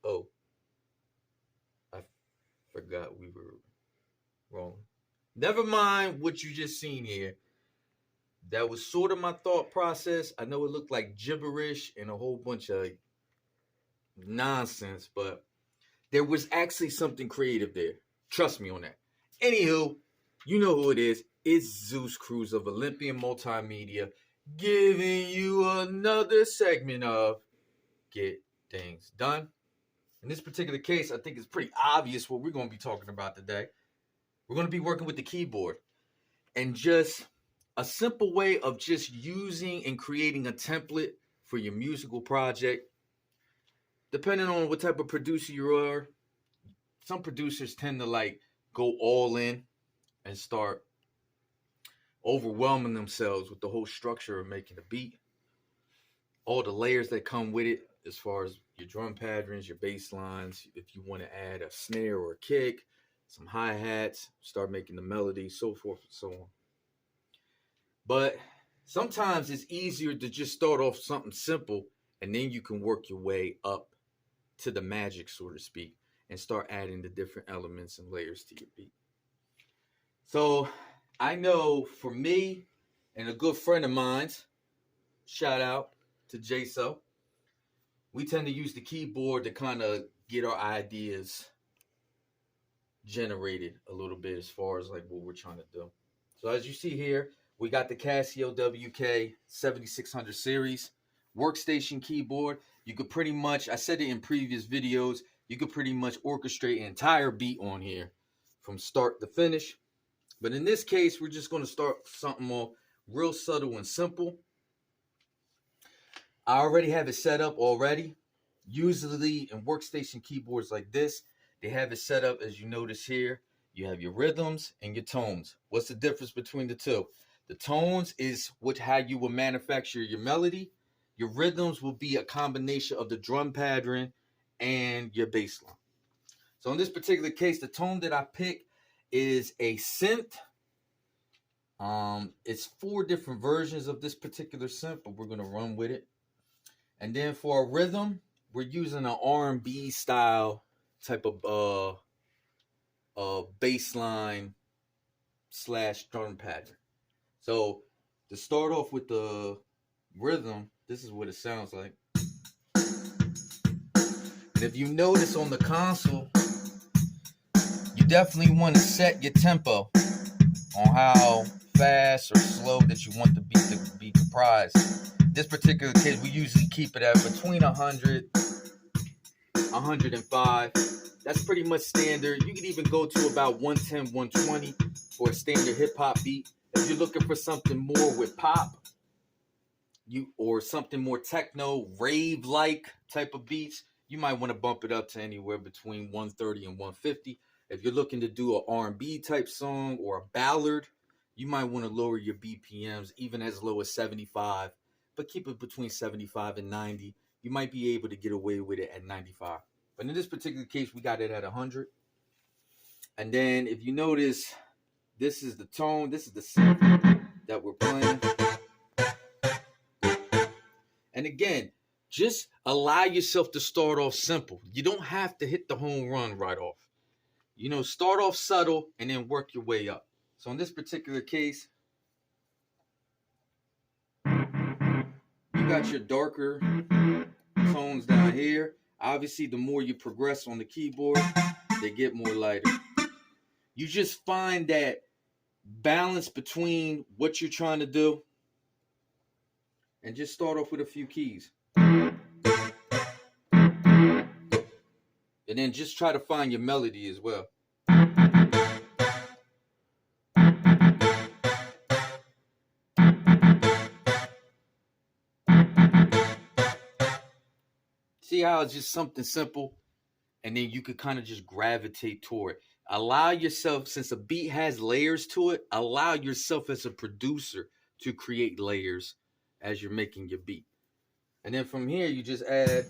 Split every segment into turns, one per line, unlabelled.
Oh, I forgot we were wrong. Never mind what you just seen here. That was sort of my thought process. I know it looked like gibberish and a whole bunch of nonsense, but there was actually something creative there. Trust me on that. Anywho, you know who it is. It's Zeus Cruz of Olympian Multimedia giving you another segment of Get Things Done. In this particular case, I think it's pretty obvious what we're going to be talking about today. We're going to be working with the keyboard and just a simple way of just using and creating a template for your musical project. Depending on what type of producer you are, some producers tend to like go all in and start overwhelming themselves with the whole structure of making a beat, all the layers that come with it, as far as your drum patterns, your bass lines, if you want to add a snare or a kick, some hi-hats, start making the melody, so forth and so on. But sometimes it's easier to just start off something simple, and then you can work your way up to the magic, so to speak, and start adding the different elements and layers to your beat. So I know for me and a good friend of mine's, shout out to JSO, we tend to use the keyboard to kind of get our ideas generated a little bit as far as like what we're trying to do. So as you see here, we got the Casio WK 7600 series workstation keyboard. You could pretty much, I said it in previous videos, you could pretty much orchestrate an entire beat on here from start to finish. But in this case, we're just going to start something more real subtle and simple. I already have it set up already. Usually in workstation keyboards like this, they have it set up as you notice here. You have your rhythms and your tones. What's the difference between the two? The tones is how you will manufacture your melody. Your rhythms will be a combination of the drum pattern and your bass line. So in this particular case, the tone that I pick is a synth. It's 4 different versions of this particular synth, but we're going to run with it. And then for a rhythm, we're using an R&B style type of bass line / drum pattern. So to start off with the rhythm, this is what it sounds like. And if you notice on the console, you definitely want to set your tempo on how fast or slow that you want the beat to be comprised. In this particular case, we usually keep it at between 100, 105. That's pretty much standard. You can even go to about 110, 120 for a standard hip hop beat. If you're looking for something more with pop, or something more techno, rave-like type of beats, you might want to bump it up to anywhere between 130 and 150. If you're looking to do an R&B type song or a ballad, you might want to lower your BPMs even as low as 75, but keep it between 75 and 90. You might be able to get away with it at 95. But in this particular case, we got it at 100. And then if you notice, this is the tone, this is the synth that we're playing. And again, just allow yourself to start off simple. You don't have to hit the home run right off. You know, start off subtle and then work your way up. So in this particular case, you got your darker tones down here. Obviously, the more you progress on the keyboard, they get more lighter. You just find that balance between what you're trying to do and just start off with a few keys. And then just try to find your melody as well. See how it's just something simple, and then you could kind of just gravitate toward it. Allow yourself, since a beat has layers to it, allow yourself as a producer to create layers as you're making your beat. And then from here, you just add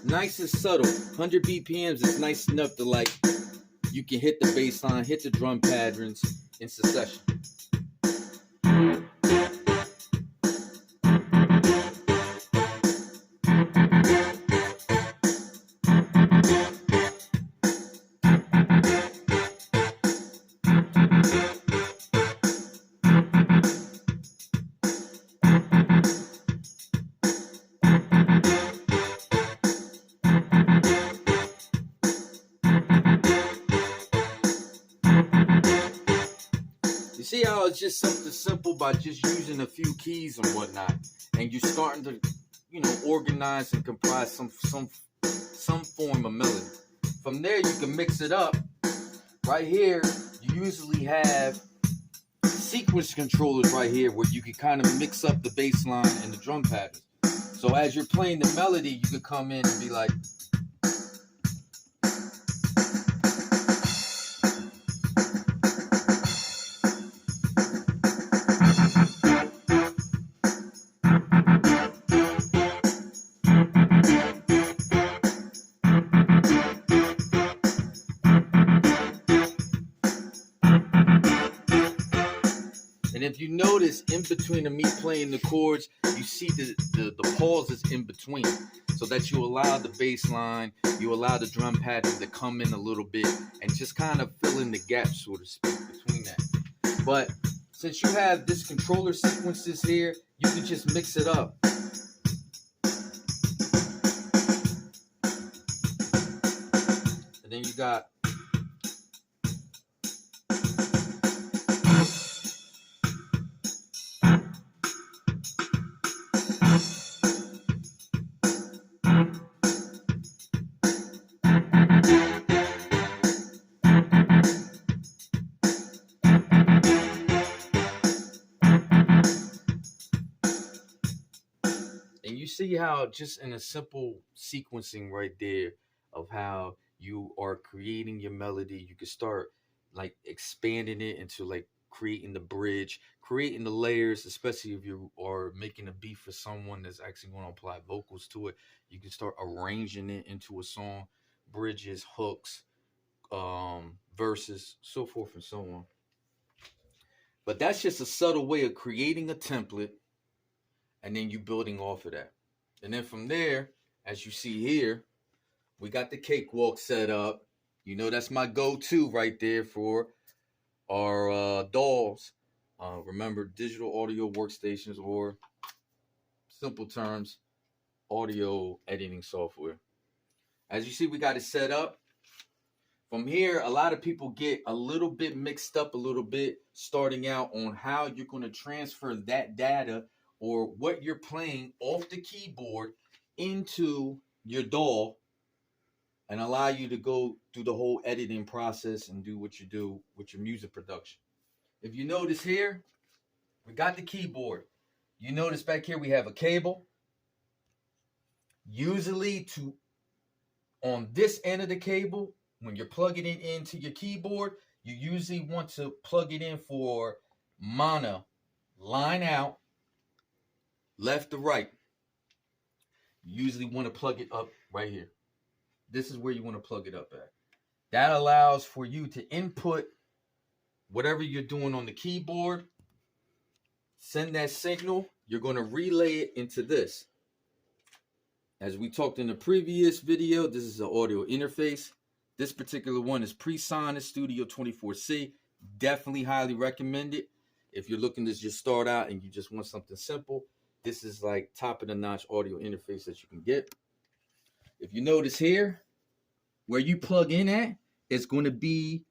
nice and subtle. 100 BPMs is nice enough to, like, you can hit the bass line, hit the drum patterns in succession. it's just something simple by just using a few keys and whatnot, and you're starting to, organize and comprise some form of melody. From there, you can mix it up. Right here, you usually have sequence controllers right here where you can kind of mix up the bass line and the drum patterns. So as you're playing the melody, you could come in and be like, and if you notice, in between of me playing the chords, you see the pauses in between, so that you allow the bass line, you allow the drum pattern to come in a little bit, and just kind of fill in the gaps, so to speak, between that. But since you have this controller sequences here, you can just mix it up. And then you got see how just in a simple sequencing right there of how you are creating your melody, you can start like expanding it into like creating the bridge, creating the layers, especially if you are making a beat for someone that's actually going to apply vocals to it. You can start arranging it into a song, bridges, hooks, verses, so forth and so on. But that's just a subtle way of creating a template and then you building off of that. And then from there, as you see here, we got the cakewalk set up. That's my go-to right there for our DAWs. Remember, digital audio workstations, or simple terms, audio editing software. As you see, we got it set up. From here, a lot of people get a little bit mixed up a little bit starting out on how you're going to transfer that data or what you're playing off the keyboard into your DAW and allow you to go through the whole editing process and do what you do with your music production. If you notice here, we got the keyboard. You notice back here we have a cable. Usually on this end of the cable, when you're plugging it into your keyboard, you usually want to plug it in for mono, line out, left to right. You usually want to plug it up right here. This is where you want to plug it up at. That allows for you to input whatever you're doing on the keyboard, send that signal, you're going to relay it into this. As we talked in the previous video, this is an audio interface. This particular one is PreSonus Studio 24C. Definitely highly recommend it. If you're looking to just start out and you just want something simple, this is like top of the notch audio interface that you can get. If you notice here, where you plug in at, it's going to be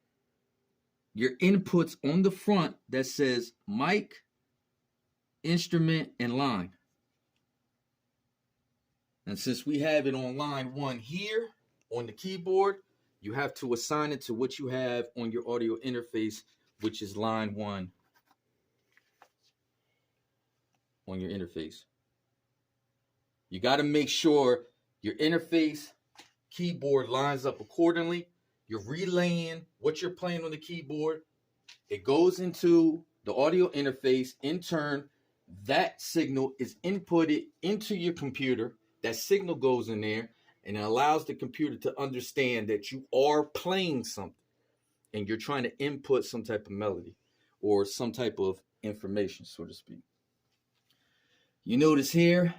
your inputs on the front that says mic, instrument, and line. And since we have it on line 1 here on the keyboard, you have to assign it to what you have on your audio interface, which is line 1 on your interface. You got to make sure your interface keyboard lines up accordingly. You're relaying what you're playing on the keyboard. It goes into the audio interface. In turn, that signal is inputted into your computer. That signal goes in there and it allows the computer to understand that you are playing something and you're trying to input some type of melody or some type of information, so to speak. You notice here,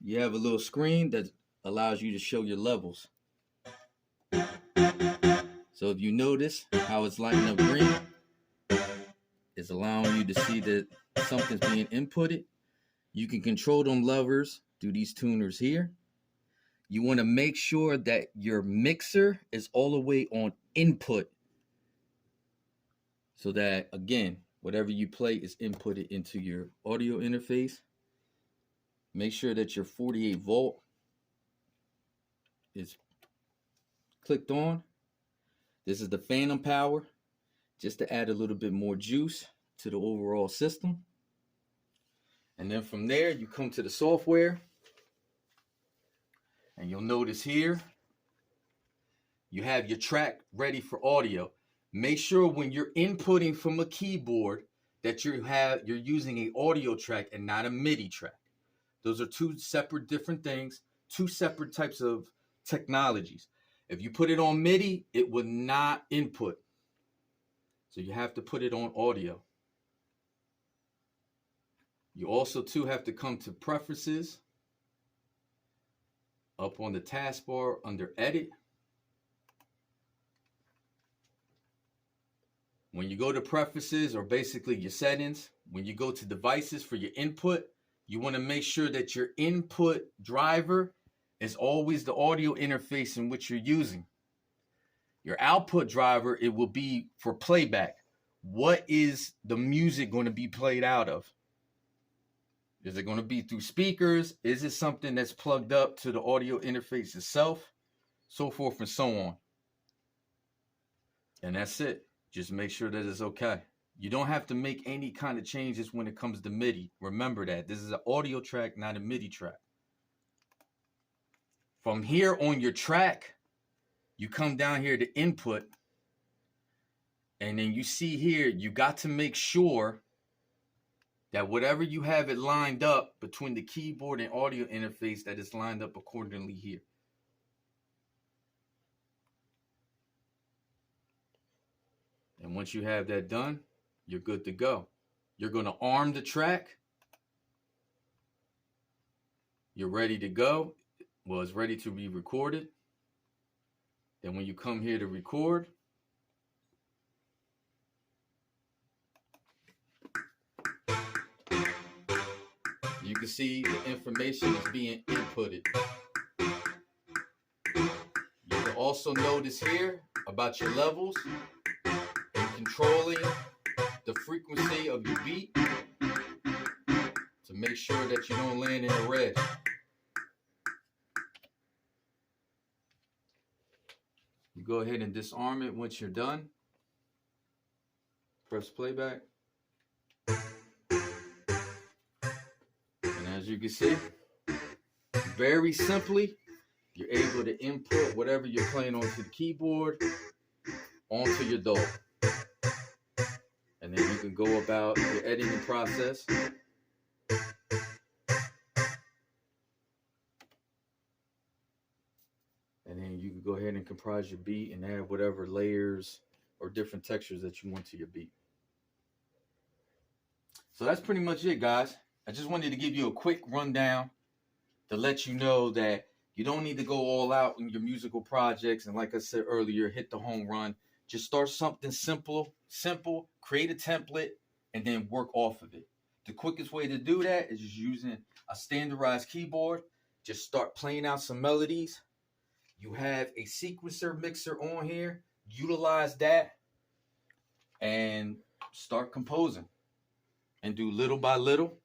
you have a little screen that allows you to show your levels. So if you notice how it's lighting up green, it's allowing you to see that something's being inputted. You can control them levers through these tuners here. You want to make sure that your mixer is all the way on input so that, again, Whatever you play is inputted into your audio interface. Make sure that your 48 volt is clicked on. This is the phantom power, just to add a little bit more juice to the overall system. And then from there, you come to the software. And you'll notice here, you have your track ready for audio. Make sure when you're inputting from a keyboard that you're using an audio track and not a MIDI track. Those are two separate different things, two separate types of technologies. If you put it on MIDI, it would not input. So you have to put it on audio. You also too have to come to preferences. Up on the taskbar under edit. When you go to preferences, or basically your settings, when you go to devices for your input, you want to make sure that your input driver is always the audio interface in which you're using. Your output driver, it will be for playback. What is the music going to be played out of? Is it going to be through speakers? Is it something that's plugged up to the audio interface itself? So forth and so on. And that's it. Just make sure that it's okay. You don't have to make any kind of changes when it comes to MIDI. Remember that. This is an audio track, not a MIDI track. From here on your track, you come down here to input. And then you see here, you got to make sure that whatever you have it lined up between the keyboard and audio interface, that is lined up accordingly here. And once you have that done, you're good to go. You're going to arm the track. You're ready to go. Well, it's ready to be recorded. Then when you come here to record, you can see the information is being inputted. You can also notice here about your levels and controlling the frequency of your beat to make sure that you don't land in the red. You go ahead and disarm it once you're done. Press playback. As you can see, very simply, you're able to input whatever you're playing onto the keyboard onto your DAW. And then you can go about your editing process. And then you can go ahead and comprise your beat and add whatever layers or different textures that you want to your beat. So that's pretty much it, guys. I just wanted to give you a quick rundown to let you know that you don't need to go all out in your musical projects. And like I said earlier, hit the home run. Just start something simple, create a template, and then work off of it. The quickest way to do that is just using a standardized keyboard. Just start playing out some melodies. You have a sequencer mixer on here. Utilize that and start composing. And do little by little.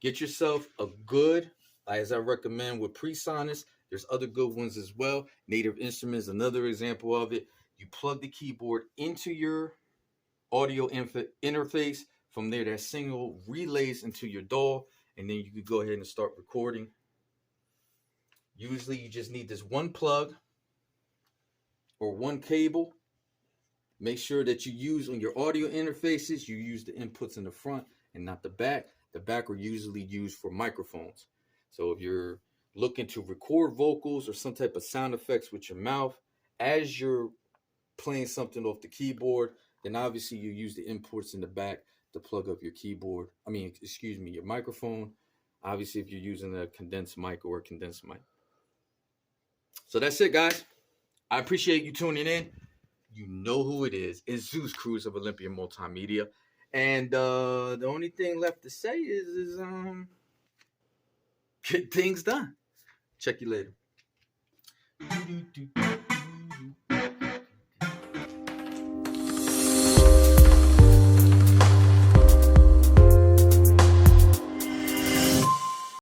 Get yourself a good, as I recommend with PreSonus. There's other good ones as well. Native Instruments, another example of it. You plug the keyboard into your audio interface. From there, that signal relays into your DAW, and then you can go ahead and start recording. Usually, you just need this one plug or one cable. Make sure that you use on your audio interfaces, you use the inputs in the front and not the back. The back are usually used for microphones. So if you're looking to record vocals or some type of sound effects with your mouth, as you're playing something off the keyboard, then obviously you use the inputs in the back to plug up your keyboard. Your microphone. Obviously, if you're using a condensed mic or a condensed mic. So that's it, guys. I appreciate you tuning in. You know who it is. It's Zeus Cruz of Olympian Multimedia. And the only thing left to say is get things done. Check you later.